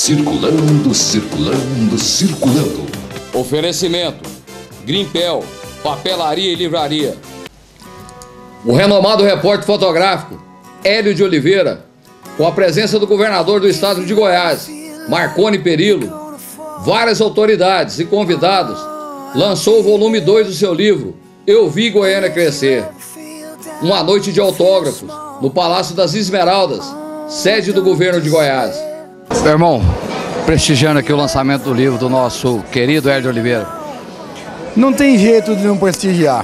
Circulando, circulando, circulando. Oferecimento: Grimpel, papelaria e livraria. O renomado repórter fotográfico Hélio de Oliveira, com a presença do governador do estado de Goiás, Marconi Perillo, várias autoridades e convidados, lançou o volume 2 do seu livro Eu Vi Goiânia Crescer. Uma noite de autógrafos no Palácio das Esmeraldas, sede do governo de Goiás. Meu irmão, prestigiando aqui o lançamento do livro do nosso querido Hélio de Oliveira. Não tem jeito de não prestigiar.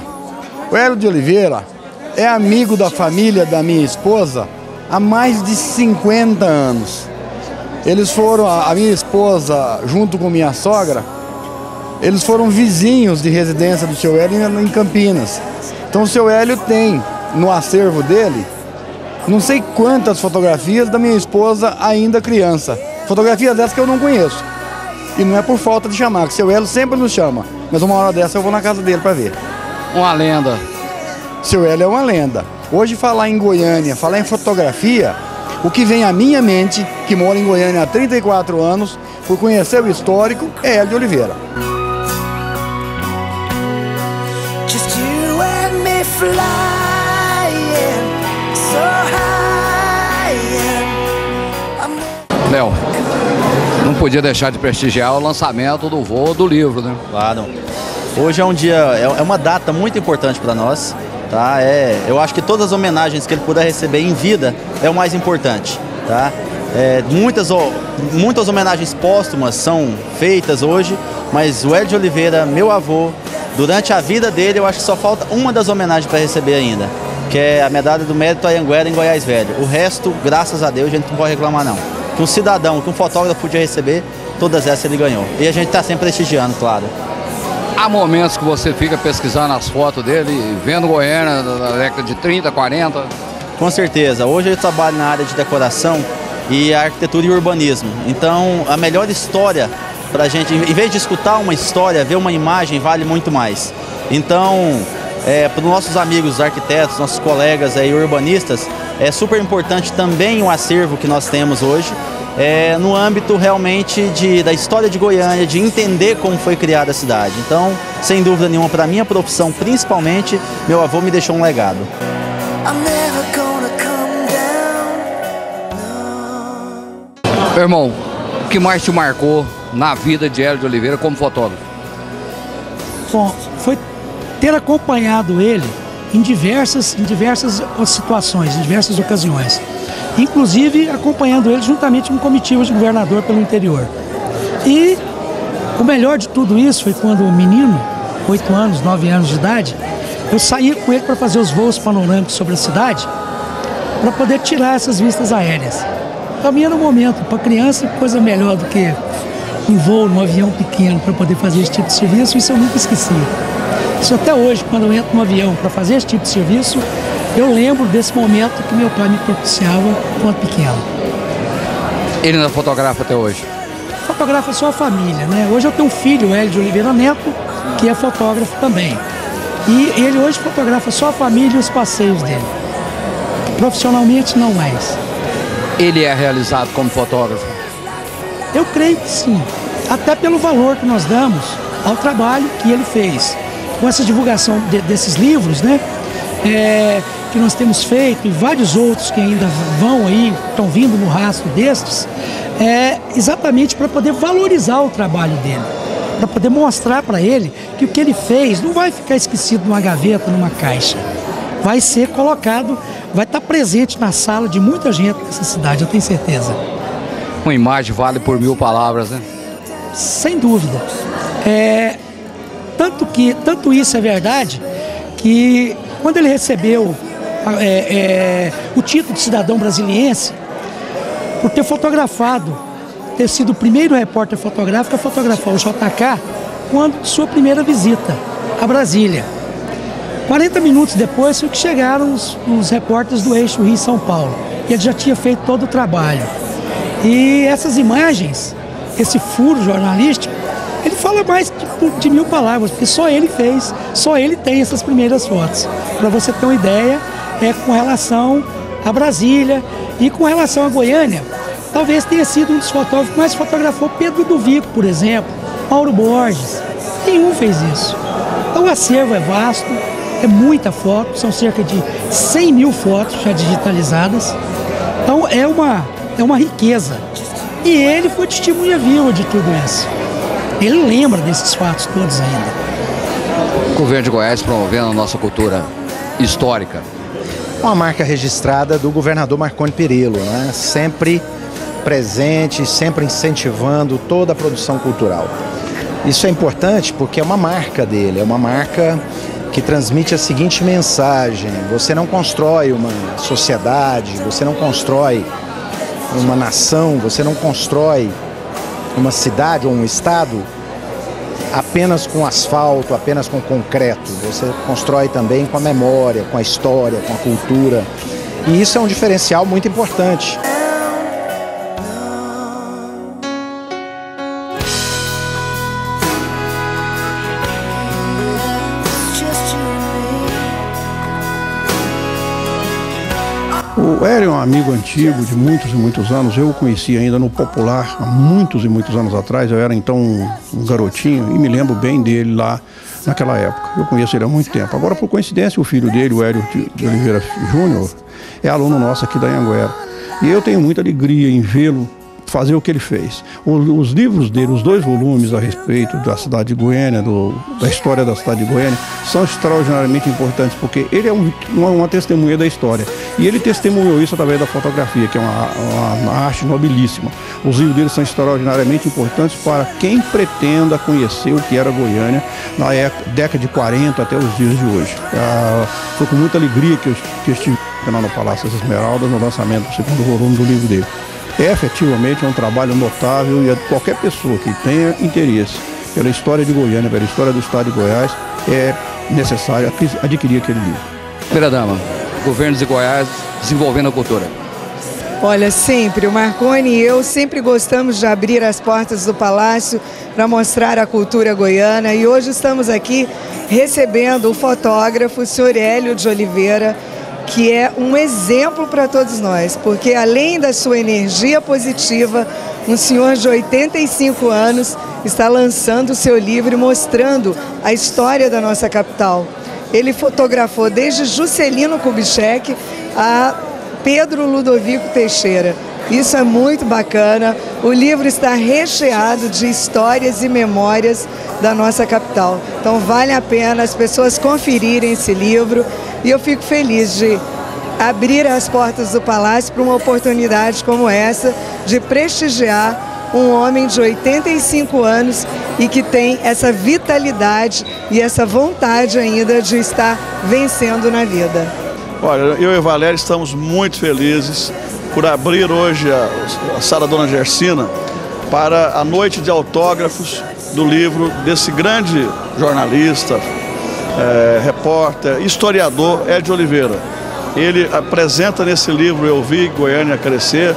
O Hélio de Oliveira é amigo da família da minha esposa há mais de 50 anos. Eles foram, a minha esposa, junto com minha sogra, eles foram vizinhos de residência do seu Hélio em Campinas. Então o seu Hélio tem no acervo dele não sei quantas fotografias da minha esposa ainda criança. Fotografias dessas que eu não conheço. E não é por falta de chamar, que o seu Hélio sempre nos chama. Mas uma hora dessa eu vou na casa dele para ver. Uma lenda. Seu Hélio é uma lenda. Hoje falar em Goiânia, falar em fotografia, o que vem à minha mente, que mora em Goiânia há 34 anos, por conhecer o histórico, é Hélio de Oliveira. Just you and me flying so high. Léo, não podia deixar de prestigiar o lançamento do voo do livro, né? Claro. Hoje é um dia, é uma data muito importante para nós, tá? Eu acho que todas as homenagens que ele puder receber em vida é o mais importante, tá? Muitas homenagens póstumas são feitas hoje, mas o Hélio de Oliveira, meu avô, durante a vida dele, eu acho que só falta uma das homenagens para receber ainda, que é a medalha do Mérito Anhanguera em Goiás Velho. O resto, graças a Deus, a gente não pode reclamar não. Que um cidadão, que um fotógrafo podia receber, todas essas ele ganhou. E a gente está sempre prestigiando, claro. Há momentos que você fica pesquisando as fotos dele, vendo Goiânia da década de 30, 40? Com certeza. Hoje eu trabalho na área de decoração e arquitetura e urbanismo. Então, a melhor história para a gente, em vez de escutar uma história, ver uma imagem vale muito mais. Então, para os nossos amigos arquitetos, nossos colegas aí, urbanistas, é super importante também o acervo que nós temos hoje, no âmbito realmente da história de Goiânia, de entender como foi criada a cidade. Então, sem dúvida nenhuma, para a minha profissão principalmente, meu avô me deixou um legado. Meu irmão, o que mais te marcou na vida de Hélio de Oliveira como fotógrafo? Bom, foi ter acompanhado ele em diversas situações, em diversas ocasiões. Inclusive acompanhando ele juntamente com comitivas de governador pelo interior. E o melhor de tudo isso foi quando o menino, 8 anos, 9 anos de idade, eu saía com ele para fazer os voos panorâmicos sobre a cidade, para poder tirar essas vistas aéreas. Para mim era um momento, para criança, coisa melhor do que um voo num avião pequeno para poder fazer esse tipo de serviço, isso eu nunca esqueci. Isso até hoje, quando eu entro no avião para fazer esse tipo de serviço, eu lembro desse momento que meu pai me propiciava quando pequeno. Ele ainda fotografa até hoje? Fotografa só a família, né? Hoje eu tenho um filho, Hélio de Oliveira Neto, que é fotógrafo também. E ele hoje fotografa só a família e os passeios dele. Profissionalmente, não mais. Ele é realizado como fotógrafo? Eu creio que sim. Até pelo valor que nós damos ao trabalho que ele fez. Com essa divulgação desses livros, né? Que nós temos feito e vários outros que ainda vão aí, estão vindo no rastro destes, exatamente para poder valorizar o trabalho dele, para poder mostrar para ele que o que ele fez não vai ficar esquecido numa gaveta, numa caixa, vai ser colocado, vai estar presente na sala de muita gente nessa cidade, eu tenho certeza. Uma imagem vale por 1000 palavras, né? Sem dúvida. Tanto isso é verdade que quando ele recebeu o título de cidadão brasiliense, por ter fotografado, ter sido o primeiro repórter fotográfico a fotografar o JK quando sua primeira visita a Brasília. 40 minutos depois foi que chegaram os repórteres do eixo Rio-São Paulo. E ele já tinha feito todo o trabalho. E essas imagens, esse furo jornalístico, ele fala mais de 1000 palavras, porque só ele fez, só ele tem essas primeiras fotos. Para você ter uma ideia, com relação a Brasília e com relação a Goiânia, talvez tenha sido um dos fotógrafos que mais fotografou Pedro Ludovico, por exemplo, Mauro Borges. Nenhum fez isso. Então o acervo é vasto, é muita foto, são cerca de 100 mil fotos já digitalizadas. Então é uma riqueza. E ele foi testemunha viva de tudo isso. Ele lembra desses fatos todos ainda. O governo de Goiás promovendo a nossa cultura histórica. Uma marca registrada do governador Marconi Perillo, né? Sempre presente, sempre incentivando toda a produção cultural. Isso é importante porque é uma marca dele, é uma marca que transmite a seguinte mensagem: você não constrói uma sociedade, você não constrói uma nação, você não constrói uma cidade ou um estado apenas com asfalto, apenas com concreto. Você constrói também com a memória, com a história, com a cultura. E isso é um diferencial muito importante. O Hélio é um amigo antigo de muitos e muitos anos. Eu o conheci ainda no Popular há muitos e muitos anos atrás. Eu era então um garotinho e me lembro bem dele lá naquela época. Eu conheço ele há muito tempo. Agora, por coincidência, o filho dele, o Hélio de Oliveira Júnior, é aluno nosso aqui da Anhanguera. E eu tenho muita alegria em vê-lo fazer o que ele fez. Os livros dele, os 2 volumes a respeito da cidade de Goiânia, da história da cidade de Goiânia, são extraordinariamente importantes, porque ele é uma testemunha da história. E ele testemunhou isso através da fotografia, que é uma arte nobilíssima. Os livros dele são extraordinariamente importantes para quem pretenda conhecer o que era Goiânia na década de 40 até os dias de hoje. Foi com muita alegria que eu estive lá no Palácio das Esmeraldas no lançamento do 2º volume do livro dele. Efetivamente é um trabalho notável e qualquer pessoa que tenha interesse pela história de Goiânia, pela história do estado de Goiás, é necessário adquirir aquele livro. Primeira dama, governo de Goiás desenvolvendo a cultura. Olha, sempre, o Marconi e eu sempre gostamos de abrir as portas do Palácio para mostrar a cultura goiana, e hoje estamos aqui recebendo o fotógrafo, o senhor Hélio de Oliveira, que é um exemplo para todos nós, porque além da sua energia positiva, um senhor de 85 anos está lançando o seu livro e mostrando a história da nossa capital. Ele fotografou desde Juscelino Kubitschek a Pedro Ludovico Teixeira. Isso é muito bacana. O livro está recheado de histórias e memórias da nossa capital. Então vale a pena as pessoas conferirem esse livro. E eu fico feliz de abrir as portas do Palácio para uma oportunidade como essa, de prestigiar um homem de 85 anos e que tem essa vitalidade e essa vontade ainda de estar vencendo na vida. Olha, eu e a Valéria estamos muito felizes por abrir hoje a Sala Dona Gersina para a noite de autógrafos do livro desse grande jornalista, repórter, historiador Hélio de Oliveira. Ele apresenta nesse livro Eu Vi Goiânia Crescer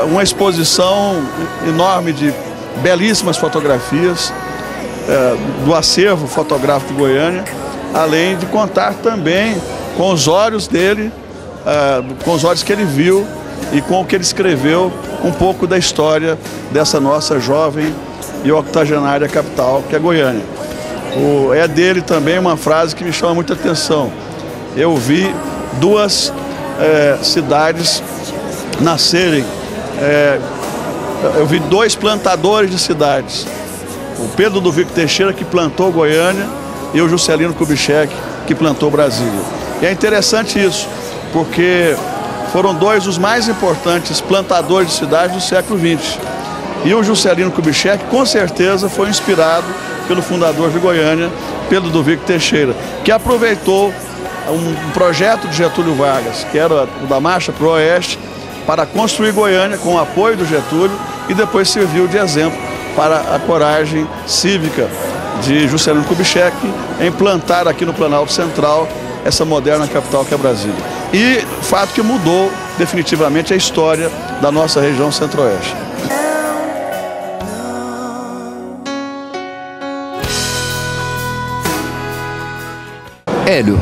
uma exposição enorme de belíssimas fotografias do acervo fotográfico de Goiânia, além de contar também com os olhos dele, com os olhos que ele viu e com o que ele escreveu, um pouco da história dessa nossa jovem e octogenária capital, que é Goiânia. É dele também uma frase que me chama muita atenção. Eu vi 2 cidades nascerem, eu vi 2 plantadores de cidades. O Pedro Ludovico Teixeira, que plantou Goiânia, e o Juscelino Kubitschek, que plantou Brasília. E é interessante isso, porque foram 2 dos mais importantes plantadores de cidades do século XX. E o Juscelino Kubitschek, com certeza, foi inspirado pelo fundador de Goiânia, Pedro Ludovico Teixeira, que aproveitou um projeto de Getúlio Vargas, que era o da Marcha para o Oeste, para construir Goiânia com o apoio do Getúlio, e depois serviu de exemplo para a coragem cívica de Juscelino Kubitschek em plantar aqui no Planalto Central essa moderna capital que é Brasília. E fato que mudou definitivamente a história da nossa região Centro-Oeste. Hélio,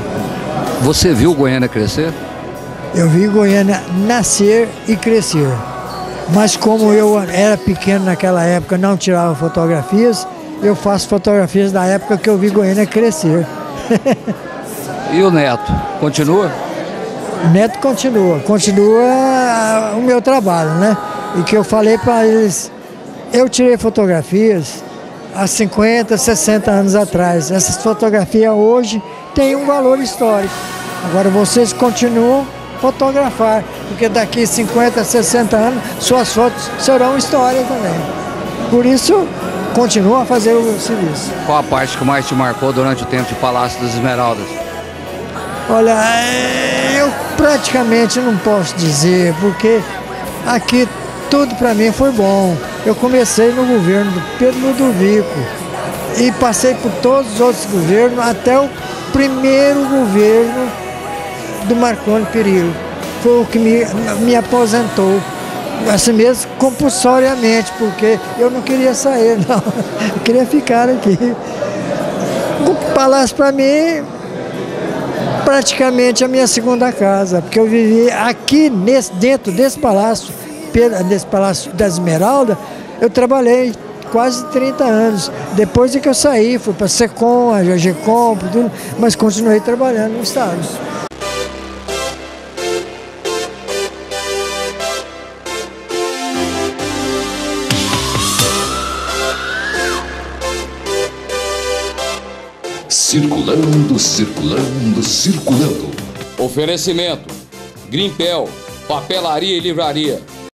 você viu Goiânia crescer? Eu vi Goiânia nascer e crescer. Mas como eu era pequeno naquela época, não tirava fotografias, eu faço fotografias da época que eu vi Goiânia crescer. E o neto, continua? O neto continua o meu trabalho, né? E que eu falei para eles, eu tirei fotografias há 50, 60 anos atrás. Essas fotografias hoje têm um valor histórico. Agora vocês continuam a fotografar, porque daqui 50, 60 anos suas fotos serão história também. Por isso, continua a fazer o serviço. Qual a parte que mais te marcou durante o tempo de Palácio das Esmeraldas? Olha, eu praticamente não posso dizer, porque aqui tudo para mim foi bom. Eu comecei no governo do Pedro Ludovico e passei por todos os outros governos até o primeiro governo do Marconi Perillo. Foi o que me aposentou, assim mesmo, compulsoriamente, porque eu não queria sair, não. Eu queria ficar aqui. O Palácio para mim praticamente a minha segunda casa, porque eu vivi aqui dentro desse Palácio da Esmeralda, eu trabalhei quase 30 anos. Depois de que eu saí, fui para a Secom, a GGCom, tudo, mas continuei trabalhando no Estado. Circulando, circulando, circulando. Oferecimento: Grimpel, papelaria e livraria.